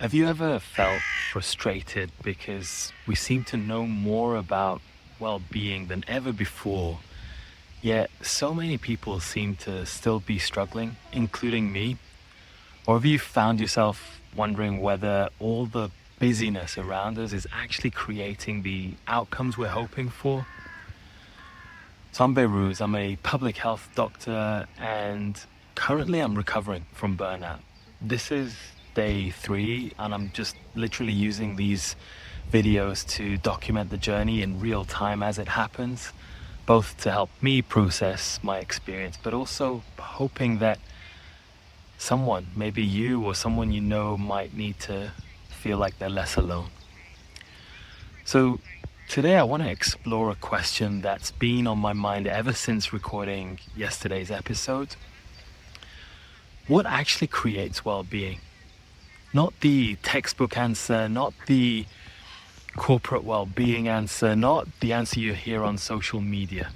Have you ever felt frustrated because we seem to know more about well-being than ever before, yet so many people seem to still be struggling, including me? Or have you found yourself wondering whether all the busyness around us is actually creating the outcomes we're hoping for? So I'm Beiruz, I'm a public health doctor, and currently I'm recovering from burnout. This is day 3, and I'm just literally using these videos to document the journey in real time as it happens, both to help me process my experience, but also hoping that someone, maybe you or someone you know, might need to feel like they're less alone. So today I want to explore a question that's been on my mind ever since recording yesterday's episode. What actually creates well-being? Not the textbook answer, not the corporate well-being answer, not the answer you hear on social media.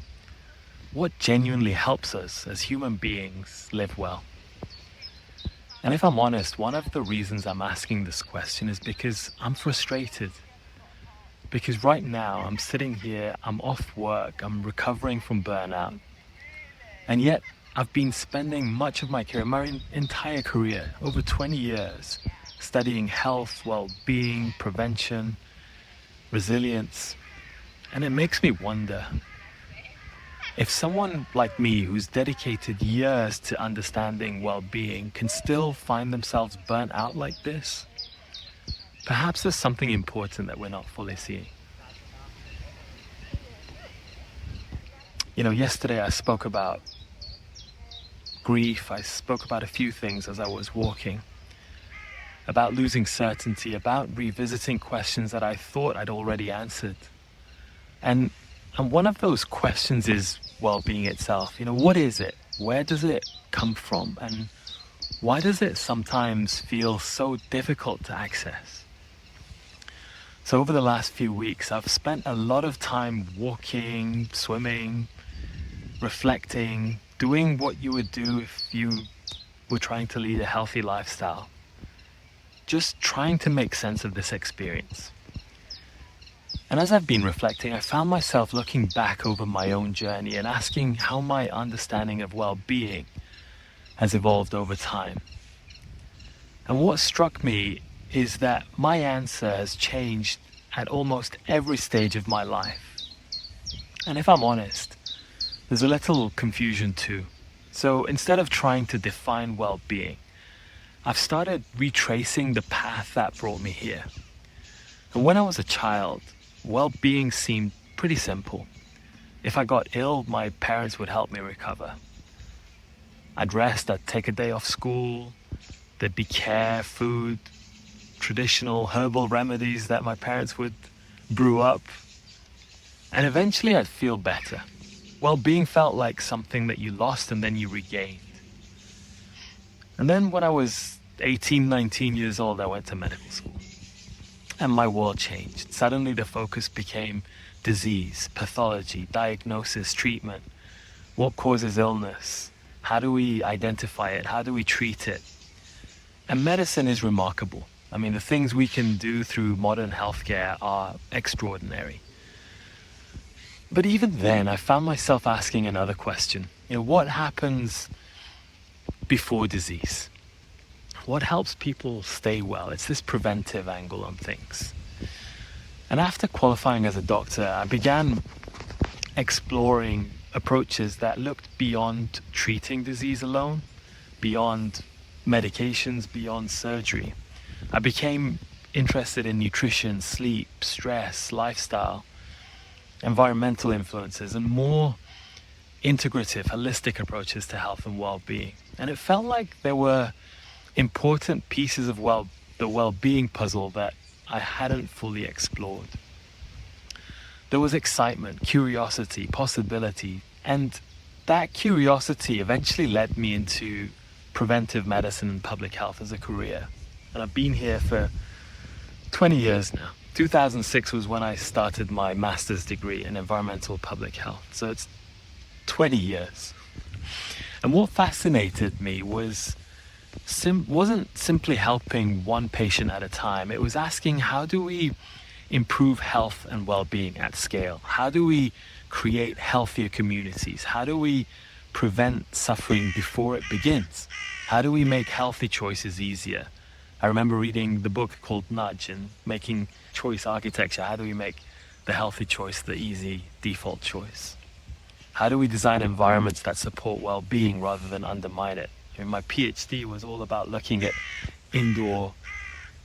What genuinely helps us as human beings live well? And if I'm honest, one of the reasons I'm asking this question is because I'm frustrated. Because right now I'm sitting here, I'm off work, I'm recovering from burnout. And yet I've been spending much of my career, my entire career, over 20 years, studying health, well-being, prevention, resilience. And it makes me wonder if someone like me who's dedicated years to understanding well-being can still find themselves burnt out like this. Perhaps there's something important that we're not fully seeing. Yesterday I spoke about grief. I spoke about a few things as I was walking, about losing certainty, about revisiting questions that I thought I'd already answered. And one of those questions is well-being itself. What is it? Where does it come from? And why does it sometimes feel so difficult to access? So over the last few weeks, I've spent a lot of time walking, swimming, reflecting, doing what you would do if you were trying to lead a healthy lifestyle. Just trying to make sense of this experience. And as I've been reflecting, I found myself looking back over my own journey and asking how my understanding of well-being has evolved over time. And what struck me is that my answer has changed at almost every stage of my life. And if I'm honest, there's a little confusion too. So instead of trying to define well-being, I've started retracing the path that brought me here. And when I was a child, well-being seemed pretty simple. If I got ill, my parents would help me recover. I'd rest, I'd take a day off school, there'd be care, food, traditional herbal remedies that my parents would brew up. And eventually I'd feel better. Well-being felt like something that you lost and then you regained. And then when I was 18, 19 years old, I went to medical school. And my world changed. Suddenly the focus became disease, pathology, diagnosis, treatment. What causes illness? How do we identify it? How do we treat it? And medicine is remarkable. I mean, the things we can do through modern healthcare are extraordinary. But even then, I found myself asking another question. What happens before disease? What helps people stay well? It's this preventive angle on things. And after qualifying as a doctor, I began exploring approaches that looked beyond treating disease alone, beyond medications, beyond surgery. I became interested in nutrition, sleep, stress, lifestyle, environmental influences, and more integrative, holistic approaches to health and well-being. And it felt like there were important pieces of the well-being puzzle that I hadn't fully explored. There was excitement, curiosity, possibility, and that curiosity eventually led me into preventive medicine and public health as a career. And I've been here for 20 years now. 2006 was when I started my master's degree in environmental public health. So it's 20 years. And what fascinated me was wasn't simply helping one patient at a time. It was asking, how do we improve health and well-being at scale? How do we create healthier communities? How do we prevent suffering before it begins? How do we make healthy choices easier? I remember reading the book called Nudge and making choice architecture. How do we make the healthy choice the easy default choice? How do we design environments that support well-being rather than undermine it? My PhD was all about looking at indoor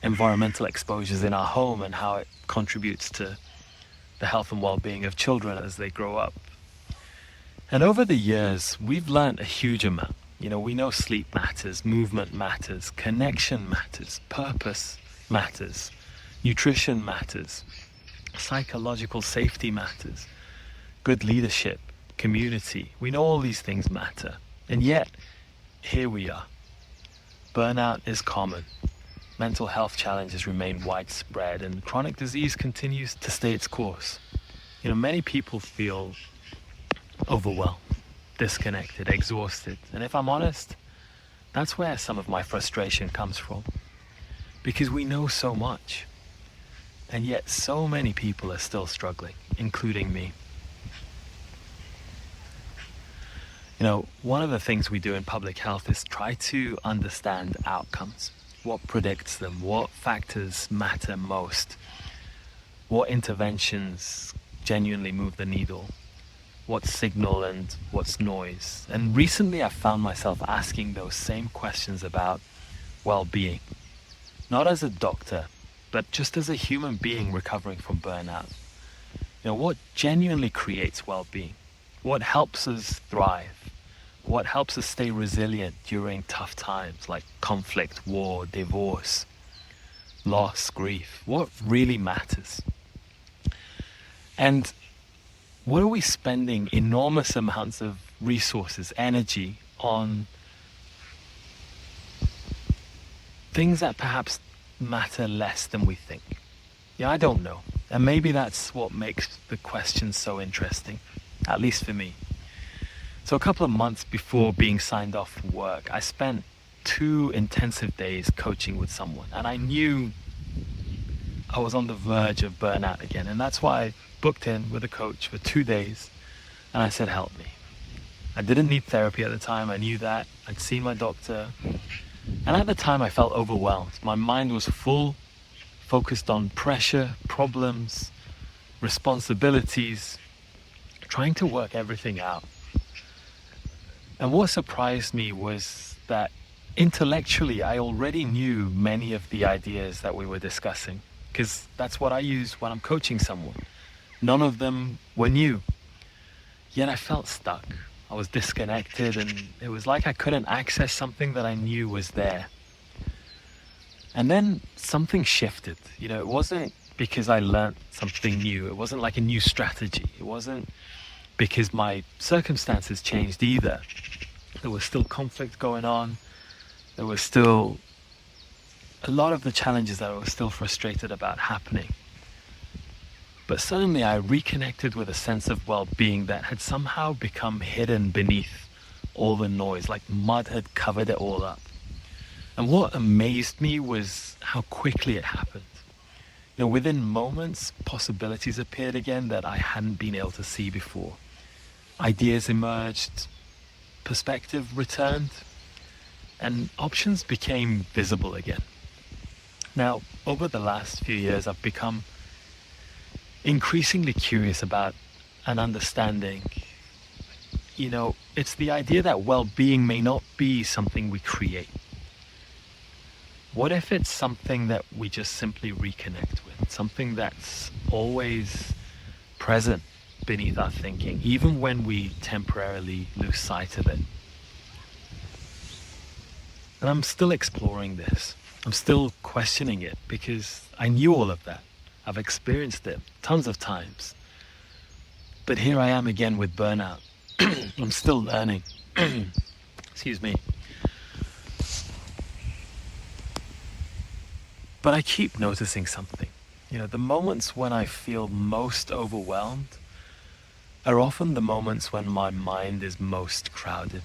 environmental exposures in our home and how it contributes to the health and well-being of children as they grow up. And over the years, we've learned a huge amount. We know sleep matters, movement matters, connection matters, purpose matters, nutrition matters, psychological safety matters, good leadership, community. We know all these things matter. And yet, here we are. Burnout is common. Mental health challenges remain widespread and chronic disease continues to stay its course. Many people feel overwhelmed, disconnected, exhausted. And if I'm honest, that's where some of my frustration comes from. Because we know so much. And yet so many people are still struggling, including me. One of the things we do in public health is try to understand outcomes. What predicts them? What factors matter most? What interventions genuinely move the needle? What's signal and what's noise? And recently I found myself asking those same questions about well-being. Not as a doctor, but just as a human being recovering from burnout. What genuinely creates well-being? What helps us thrive? What helps us stay resilient during tough times like conflict, war, divorce, loss, grief? What really matters? And what are we spending enormous amounts of resources, energy on things that perhaps matter less than we think? I don't know. And maybe that's what makes the question so interesting, at least for me. So a couple of months before being signed off from work, I spent 2 intensive days coaching with someone. And I knew I was on the verge of burnout again. And that's why I booked in with a coach for 2 days. And I said, help me. I didn't need therapy at the time. I knew that. I'd seen my doctor. And at the time, I felt overwhelmed. My mind was full, focused on pressure, problems, responsibilities, trying to work everything out. And what surprised me was that intellectually, I already knew many of the ideas that we were discussing, because that's what I use when I'm coaching someone. None of them were new. Yet I felt stuck. I was disconnected, and it was like I couldn't access something that I knew was there. And then something shifted. It wasn't because I learned something new. It wasn't like a new strategy. It wasn't because my circumstances changed either. There was still conflict going on. There was still a lot of the challenges that I was still frustrated about happening. But suddenly I reconnected with a sense of well-being that had somehow become hidden beneath all the noise, like mud had covered it all up. And what amazed me was how quickly it happened. Within moments, possibilities appeared again that I hadn't been able to see before. Ideas emerged, perspective returned, and options became visible again. Now, over the last few years, I've become increasingly curious about and understanding, it's the idea that well-being may not be something we create. What if it's something that we just simply reconnect with, something that's always present beneath our thinking, even when we temporarily lose sight of it? And I'm still exploring this. I'm still questioning it because I knew all of that. I've experienced it tons of times. But here I am again with burnout. I'm still learning. Excuse me. But I keep noticing something. The moments when I feel most overwhelmed are often the moments when my mind is most crowded.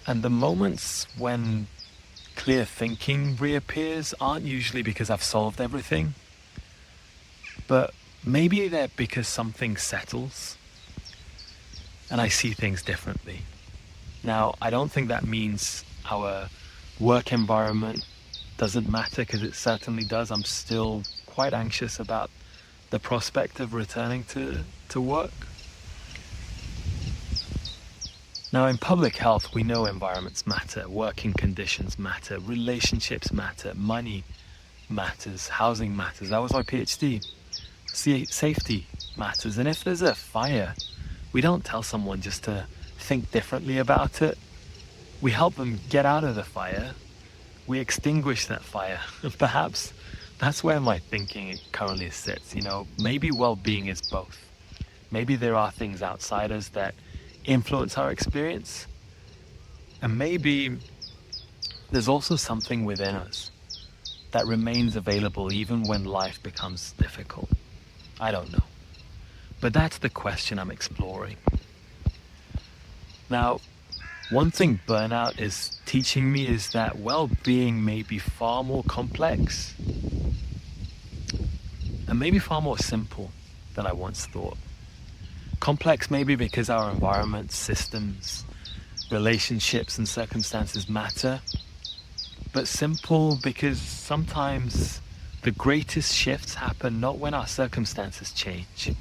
And the moments when clear thinking reappears aren't usually because I've solved everything, but maybe they're because something settles and I see things differently. Now, I don't think that means our work environment doesn't matter, because it certainly does. I'm still quite anxious about the prospect of returning to work. Now, in public health, we know environments matter, working conditions matter, relationships matter, money matters, housing matters. That was my PhD. Safety matters. And if there's a fire, we don't tell someone just to think differently about it. We help them get out of the fire. We extinguish that fire. Perhaps that's where my thinking currently sits. Maybe well-being is both. Maybe there are things outside us that influence our experience. And maybe there's also something within us that remains available even when life becomes difficult. I don't know. But that's the question I'm exploring. Now, one thing burnout is teaching me is that well-being may be far more complex and maybe far more simple than I once thought. Complex maybe because our environment, systems, relationships and circumstances matter, but simple because sometimes the greatest shifts happen not when our circumstances change,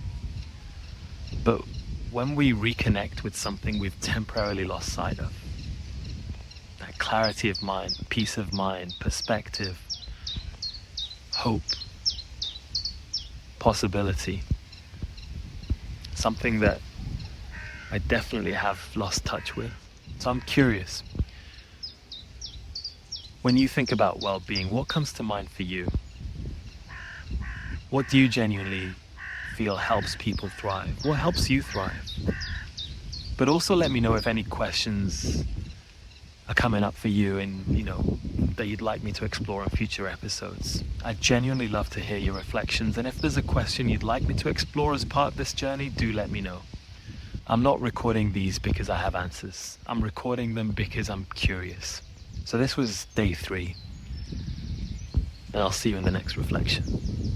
but when we reconnect with something we've temporarily lost sight of. That clarity of mind, peace of mind, perspective, hope, possibility. Something that I definitely have lost touch with. So I'm curious. When you think about well-being, what comes to mind for you? What do you genuinely feel helps people thrive? What helps you thrive? But also let me know if any questions are coming up for you and, that you'd like me to explore in future episodes. I'd genuinely love to hear your reflections, and if there's a question you'd like me to explore as part of this journey, do let me know. I'm not recording these because I have answers. I'm recording them because I'm curious. So this was day 3, and I'll see you in the next reflection.